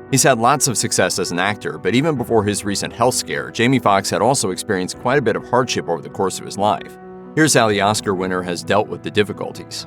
He's had lots of success as an actor, but even before his recent health scare, Jamie Foxx had also experienced quite a bit of hardship over the course of his life. Here's how the Oscar winner has dealt with the difficulties.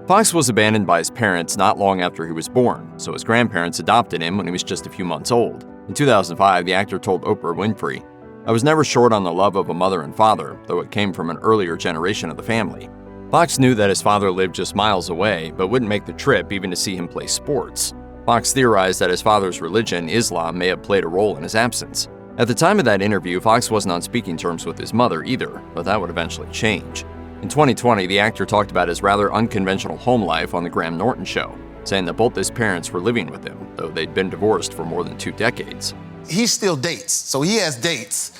Foxx was abandoned by his parents not long after he was born, so his grandparents adopted him when he was just a few months old. In 2005, the actor told Oprah Winfrey, "I was never short on the love of a mother and father, though it came from an earlier generation of the family." Foxx knew that his father lived just miles away, but wouldn't make the trip even to see him play sports. Foxx theorized that his father's religion, Islam, may have played a role in his absence. At the time of that interview, Foxx wasn't on speaking terms with his mother either, but that would eventually change. In 2020, the actor talked about his rather unconventional home life on The Graham Norton Show, saying that both his parents were living with him, though they'd been divorced for more than 2 decades. He still dates, so he has dates,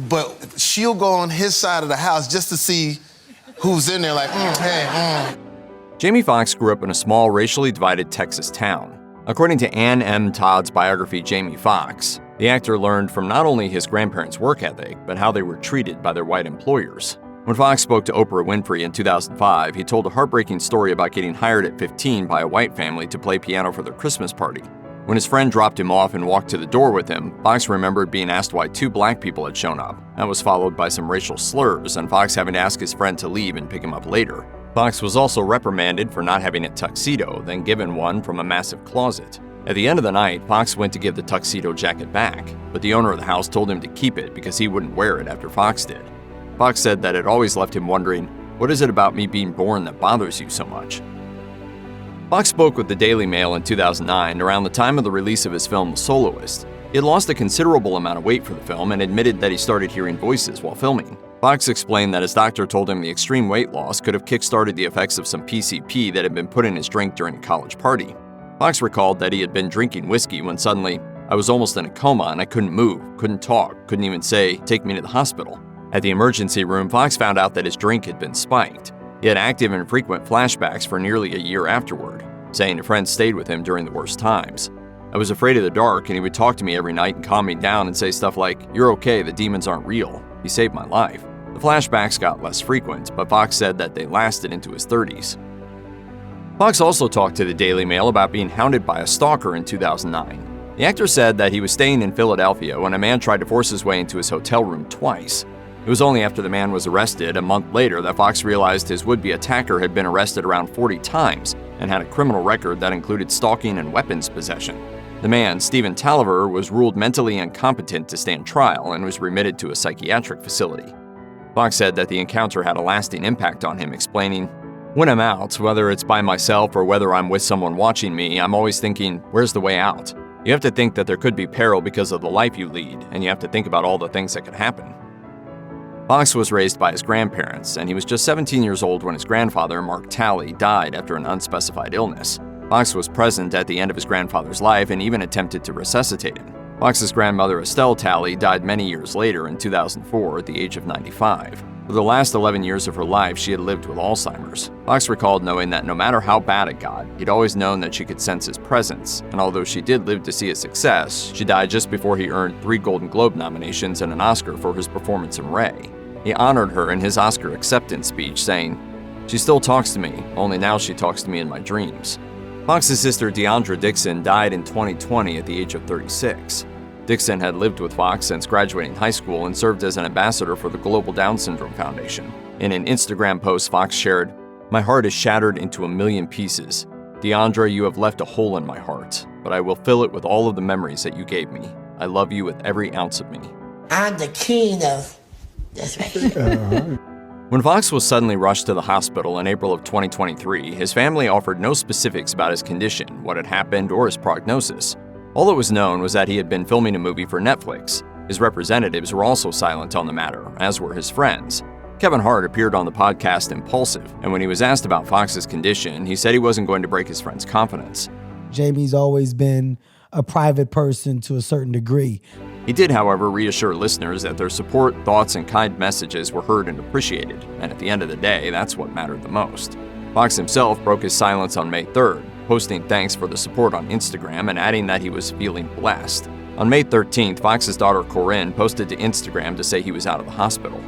but she'll go on his side of the house just to see who's in there, like, hey. Jamie Foxx grew up in a small, racially divided Texas town. According to Ann M. Todd's biography, Jamie Foxx, the actor learned from not only his grandparents' work ethic, but how they were treated by their white employers. When Foxx spoke to Oprah Winfrey in 2005, he told a heartbreaking story about getting hired at 15 by a white family to play piano for their Christmas party. When his friend dropped him off and walked to the door with him, Foxx remembered being asked why 2 black people had shown up. That was followed by some racial slurs, and Foxx having to ask his friend to leave and pick him up later. Foxx was also reprimanded for not having a tuxedo, then given one from a massive closet. At the end of the night, Foxx went to give the tuxedo jacket back, but the owner of the house told him to keep it because he wouldn't wear it after Foxx did. Foxx said that it always left him wondering, what is it about me being born that bothers you so much? Foxx spoke with the Daily Mail in 2009 around the time of the release of his film The Soloist. He had lost a considerable amount of weight for the film and admitted that he started hearing voices while filming. Foxx explained that his doctor told him the extreme weight loss could have kick-started the effects of some PCP that had been put in his drink during a college party. Foxx recalled that he had been drinking whiskey when suddenly, "I was almost in a coma and I couldn't move, couldn't talk, couldn't even say, 'Take me to the hospital.'" At the emergency room, Foxx found out that his drink had been spiked. He had active and frequent flashbacks for nearly a year afterward, saying a friend stayed with him during the worst times. "I was afraid of the dark and he would talk to me every night and calm me down and say stuff like, 'You're okay, the demons aren't real. He saved my life.'" The flashbacks got less frequent, but Foxx said that they lasted into his 30s. Foxx also talked to the Daily Mail about being hounded by a stalker in 2009. The actor said that he was staying in Philadelphia when a man tried to force his way into his hotel room twice. It was only after the man was arrested a month later that Foxx realized his would-be attacker had been arrested around 40 times and had a criminal record that included stalking and weapons possession. The man, Stephen Talliver, was ruled mentally incompetent to stand trial and was remitted to a psychiatric facility. Foxx said that the encounter had a lasting impact on him, explaining, "When I'm out, whether it's by myself or whether I'm with someone watching me, I'm always thinking, where's the way out? You have to think that there could be peril because of the life you lead, and you have to think about all the things that could happen." Foxx was raised by his grandparents, and he was just 17 years old when his grandfather, Mark Talley, died after an unspecified illness. Foxx was present at the end of his grandfather's life and even attempted to resuscitate him. Foxx's grandmother, Estelle Talley, died many years later in 2004 at the age of 95. For the last 11 years of her life, she had lived with Alzheimer's. Foxx recalled knowing that no matter how bad it got, he'd always known that she could sense his presence, and although she did live to see his success, she died just before he earned 3 Golden Globe nominations and an Oscar for his performance in Ray. He honored her in his Oscar acceptance speech, saying, "She still talks to me, only now she talks to me in my dreams." Foxx's sister Deandra Dixon died in 2020 at the age of 36. Dixon had lived with Foxx since graduating high school and served as an ambassador for the Global Down Syndrome Foundation. In an Instagram post, Foxx shared, "My heart is shattered into a million pieces. Deandra, you have left a hole in my heart, but I will fill it with all of the memories that you gave me. I love you with every ounce of me." I'm the king of... That's right. When Foxx was suddenly rushed to the hospital in April of 2023, his family offered no specifics about his condition, what had happened, or his prognosis. All that was known was that he had been filming a movie for Netflix. His representatives were also silent on the matter, as were his friends. Kevin Hart appeared on the podcast Impulsive, and when he was asked about Foxx's condition, he said he wasn't going to break his friend's confidence. Jamie's always been a private person to a certain degree. He did, however, reassure listeners that their support, thoughts, and kind messages were heard and appreciated, and at the end of the day, that's what mattered the most. Foxx himself broke his silence on May 3rd, posting thanks for the support on Instagram and adding that he was feeling blessed. On May 13th, Foxx's daughter Corinne posted to Instagram to say he was out of the hospital.